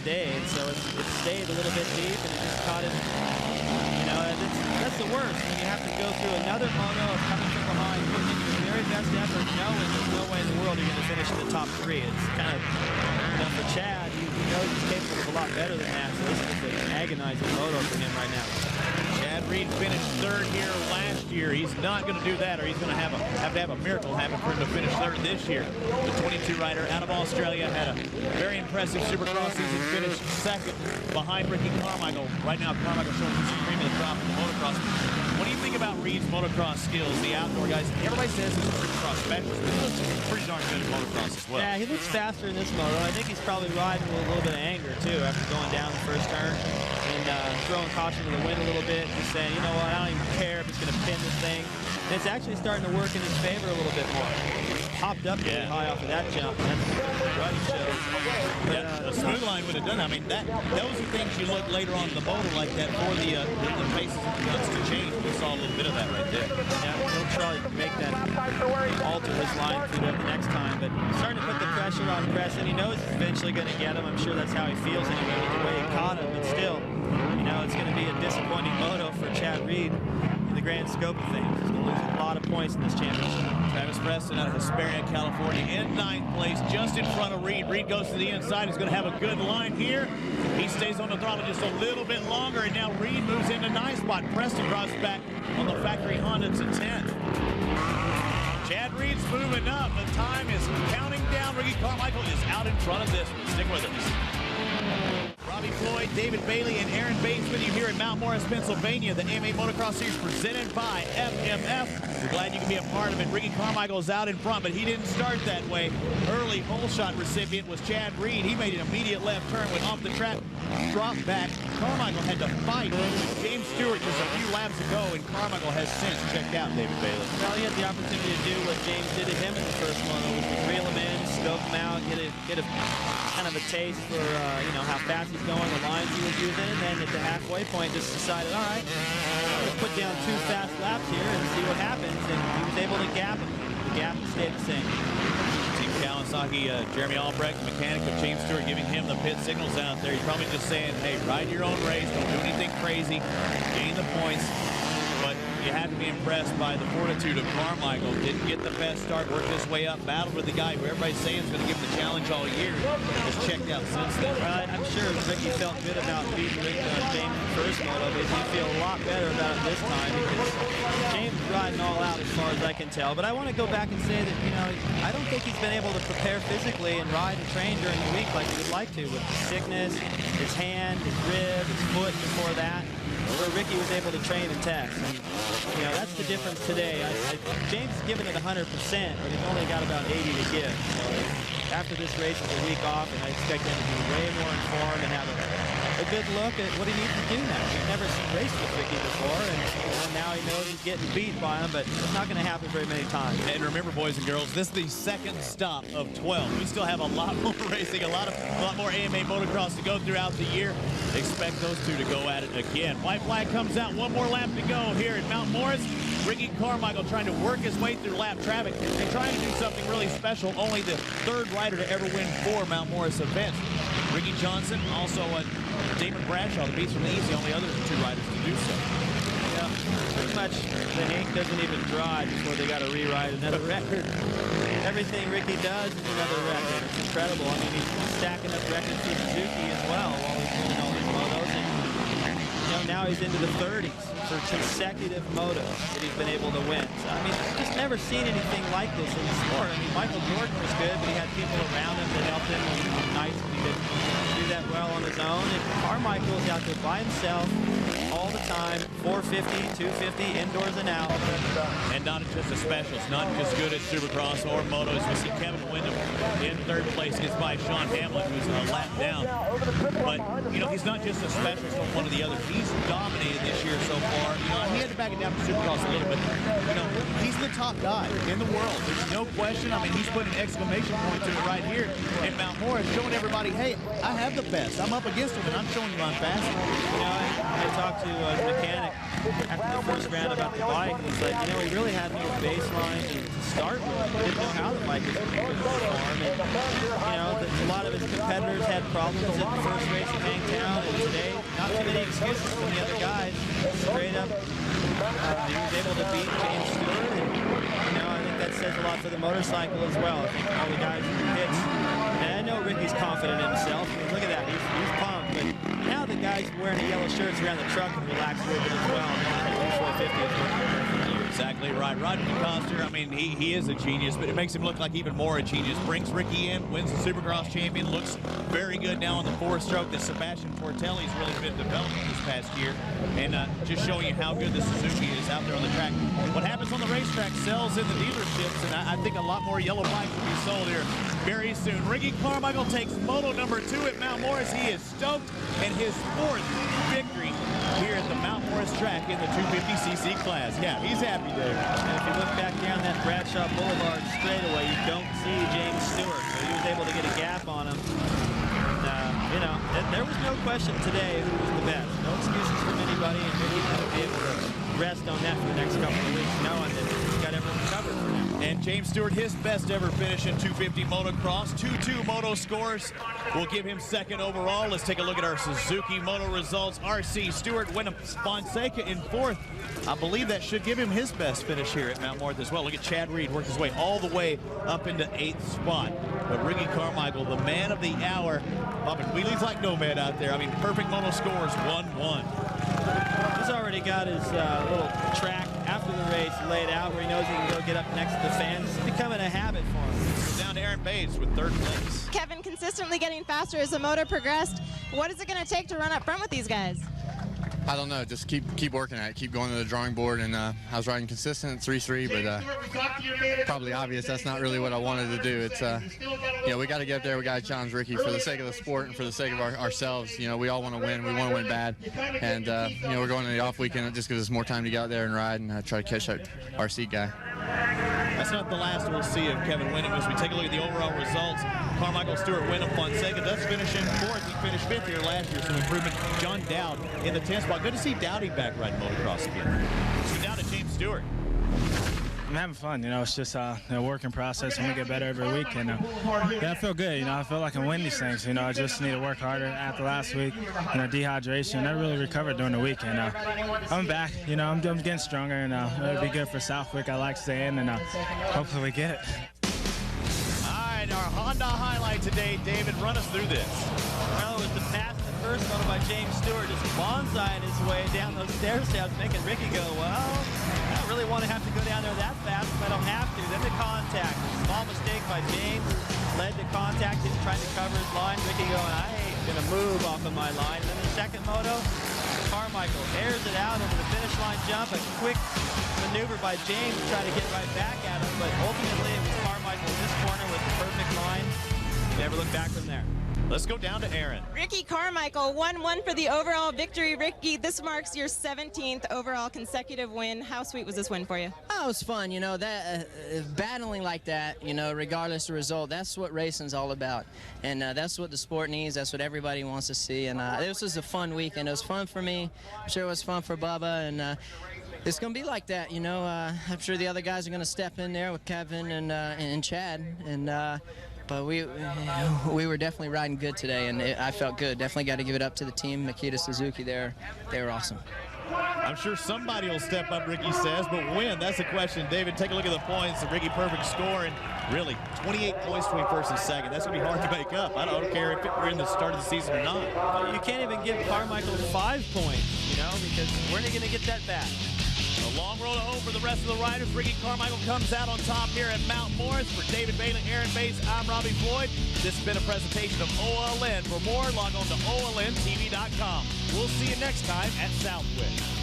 stayed. So it stayed a little bit deep, and it just caught it. You know, that's the worst when you have to go through another moto of coming from behind, putting in your very best effort, knowing there's no way in the world you're going to finish in the top 3. It's kind of, you know, for Chad, you know he's capable of a lot better than that. So this is an agonizing moto for him right now. Chad Reed finished 3rd here last year. He's not going to do that, or he's going to have to have a miracle happen for him to finish 3rd this year. The 22 rider out of Australia had a very impressive Supercross season, finished 2nd behind Ricky Carmichael. Right now, Carmichael showing some cream of the crop in the motocross. What do you think about Reed's motocross skills, the outdoor guys? Everybody says he's a Supercross specialist, but he looks pretty darn good at motocross as well. Yeah, he looks faster in this moto. I think he's probably riding with a little bit of anger, too, after going down the first turn and throwing caution to the wind a little bit, just saying, you know what, I don't even care if it's going to pin this thing. And it's actually starting to work in his favor a little bit more. He popped up really high off of that jump. That's what running shows. But, a smooth line would have done. I mean, those are things you look later on in the motor like that for the faces of the guns to change. We saw a little bit of that right there. Yeah, he'll try to make that alter his line through the next time. But he's starting to put the pressure on Preston. He knows he's eventually going to get him. I'm sure that's how he feels anyway with the way he caught him. But still, you know, it's going to be a disappointing moto for Chad Reed in the grand scope of things. He's going to lose a lot of points in this championship. Travis Preston out of Hesperia, California, in 9th place, just in front of Reed. Reed goes to the inside. He's going to have a good line here. He stays on the throttle just a little bit longer, and now Reed moves into 9th spot. Preston drops back on the factory Honda to 10th. Chad Reed's moving up. The time is counting down. Ricky Carmichael is out in front of this one. Stick with us. Robbie Floyd, David Bailey, and Aaron Bates with you here in Mount Morris, Pennsylvania. The AMA Motocross Series presented by FMF. We're glad you can be a part of it. Ricky Carmichael is out in front, but he didn't start that way. Early hole shot recipient was Chad Reed. He made an immediate left turn, went off the track, dropped back. Carmichael had to fight James Stewart just a few laps ago, and Carmichael has since checked out David Bailey. Well, he had the opportunity to do what James did to him in the first one, was to reel him in, scope him out, get a kind of a taste for you know, how fast he's going, the lines he was using, and then at the halfway point just decided, all right, I'm going to put down 2 fast laps here and see what happens, and he was able to gap him. The gap stayed the same. Team Kawasaki, Jeremy Albrecht, the mechanic of James Stewart, giving him the pit signals out there. He's probably just saying, hey, ride your own race, don't do anything crazy, gain the points. But you had to be impressed by the fortitude of Carmichael. Didn't get the best start, worked his way up, battled with the guy who everybody's saying is going to give him the challenge all year. Has checked out since then. I'm sure Ricky felt good about beating James in the first moto, but he feel a lot better about it this time because James is riding all out as far as I can tell. But I want to go back and say that, you know, I don't think he's been able to prepare physically and ride and train during the week like he would like to, with the sickness, his hand, his rib, his foot before that. Where Ricky was able to train and test. And, you know, that's the difference today. James is giving it 100%, but he's only got about 80 to give. So after this race is a week off, and I expect him to be way more informed and have a good look at what he needs to do now. He's never raced with Ricky before, and now he knows he's getting beat by him, but it's not going to happen very many times. And remember, boys and girls, this is the 2nd stop of 12. We still have a lot more racing, a lot more AMA motocross to go throughout the year. Expect those two to go at it again. White flag comes out, 1 more lap to go here at Mount Morris. Ricky Carmichael trying to work his way through lap traffic and trying to do something really special. Only the 3rd rider to ever win 4 Mount Morris events. Ricky Johnson, also Damon Bradshaw, the Beast from the East, the only other 2 riders to do so. Yeah, pretty much the ink doesn't even dry before they got to rewrite another record. Everything Ricky does is another record. It's incredible. I mean, he's stacking up records for Suzuki as well while he's doing all these motos. And, you know, now he's into the 30s for consecutive motos that he's been able to win. So, I mean, I've just never seen anything like this in the sport. I mean, Michael Jordan was good, but he had people around him that helped him on nights when he didn't do that well on his own. And Carmichael's out there by himself all the time, 450, 250, indoors and out. And not just the specials, not just good at Supercross or Motos. We see Kevin Windham in 3rd place, gets by Sean Hamlin, who's a lap down. But, you know, he's not just a specialist on one or the other. He's dominated this year so far. You know, he had to back it down for Supercross a little bit. You know, he's the top guy in the world. There's no question. I mean, he's putting an exclamation point to it right here in Mount Morris, showing everybody, hey, I have the best. I'm up against him, and I'm showing you I'm fast. You know, I talked to a mechanic after the first round about the bike. He's like, you know, he really had no baseline to start with. He didn't know how the bike was going to perform. And, you know, a lot of his competitors had problems at the first race in Hangtown, and today, not too many excuses from the other guys. Straight up, he was able to beat James Stewart, and, you know, I think that says a lot for the motorcycle as well. I think all the guys who hits, and I know Ricky's confident in himself. I mean, look at that, he's pumped, but now the guys wearing the yellow shirts around the truck can relax a little bit as well. The 450 is working for you. Exactly right. Rodney Coster, I mean, he is a genius, but it makes him look like even more a genius. Brings Ricky in, wins the Supercross champion, looks very good now on the 4-stroke. That Sebastian Portelli's really been developing this past year, and just showing you how good the Suzuki is out there on the track. What happens on the racetrack sells in the dealerships, and I think a lot more yellow bikes will be sold here very soon. Ricky Carmichael takes Moto number 2 at Mount Morris. He is stoked, and his 4th victory here at the Mount Morris track in the 250cc class. Yeah, he's happy there. And if you look back down that Bradshaw Boulevard straightaway, you don't see James Stewart, so he was able to get a gap on him. You know, there was no question today who was the best. No excuses from anybody, and Ricky's going to be able to rest on that for the next couple of weeks, knowing that he's got everything covered for now. And James Stewart, his best ever finish in 250 motocross. 2-2 moto scores will give him 2nd overall. Let's take a look at our Suzuki Moto results. RC Stewart, Wyndham Fonseca in 4th. I believe that should give him his best finish here at Mount Morris as well. Look at Chad Reed work his way all the way up into 8th spot. But Ricky Carmichael, the man of the hour, popping wheelies like Nomad out there. I mean, perfect moto scores, 1-1. He's already got his little track after the race laid out where he knows he can go get up next to the fans. It's becoming a habit for him. Down to Aaron Bates with 3rd place. Kevin, consistently getting faster as the motor progressed. What is it going to take to run up front with these guys? I don't know, just keep working at it, keep going to the drawing board, and I was riding consistent 3-3, but probably obvious that's not really what I wanted to do. It's you know, we got to get up there, we got to challenge Ricky for the sake of the sport and for the sake of ourselves. You know, we all want to win, we want to win bad, and you know, we're going to the off weekend. It just gives us more time to get out there and ride and try to catch that RC guy. That's not the last we'll see of Kevin Wyndham as we take a look at the overall results. Carmichael, Stewart, Wyndham, Fonseca does finish in 4th. He finished 5th here last year, so improvement. John Dowd in the 10th spot. Good to see Dowdy back riding motocross again. So down to James Stewart. I'm having fun, you know, it's just a working process and we get better every week, and yeah, I feel good, you know, I feel like I can win these things, you know, I just need to work harder after last week, you know, dehydration, I really recovered during the weekend. I'm back, you know, I'm getting stronger, and it'll be good for Southwick. I like staying, and hopefully we get it. All right, our Honda highlight today, David, run us through this. Well, it was the pass in the first moto by James Stewart, just bonsaiing his way down those stairs, making Ricky go, well, I don't really want to have to go down there that fast if I don't have to. Then the contact, a small mistake by James, led to contact, him trying to cover his line. Ricky going, I ain't going to move off of my line. And then the second moto, Carmichael airs it out over the finish line jump, a quick maneuver by James to try to get right back at him, but ultimately it was Carmichael in this corner with the perfect line. Never looked back from there. Let's go down to Aaron. Ricky Carmichael, 1-1 for the overall victory. Ricky, this marks your 17th overall consecutive win. How sweet was this win for you? Oh, it was fun, you know, that battling like that, you know, regardless of result, that's what racing's all about. And that's what the sport needs, that's what everybody wants to see. And this was a fun weekend. It was fun for me. I'm sure it was fun for Bubba, and it's going to be like that, you know. I'm sure the other guys are going to step in there with Kevin and Chad, and but we were definitely riding good today, and I felt good. Definitely got to give it up to the team, Makita Suzuki there. They were awesome. I'm sure somebody will step up, Ricky says, but when? That's the question. David, take a look at the points. The Ricky perfect score, and really 28 points between 1st and 2nd. That's going to be hard to make up. I don't care if we're in the start of the season or not. Well, you can't even give Carmichael 5 points, you know, because when are you going to get that back? A long road to home for the rest of the riders. Ricky Carmichael comes out on top here at Mount Morris. For David Bailey, Aaron Bates, I'm Robbie Floyd. This has been a presentation of OLN. For more, log on to OLNTV.com. We'll see you next time at Southwick.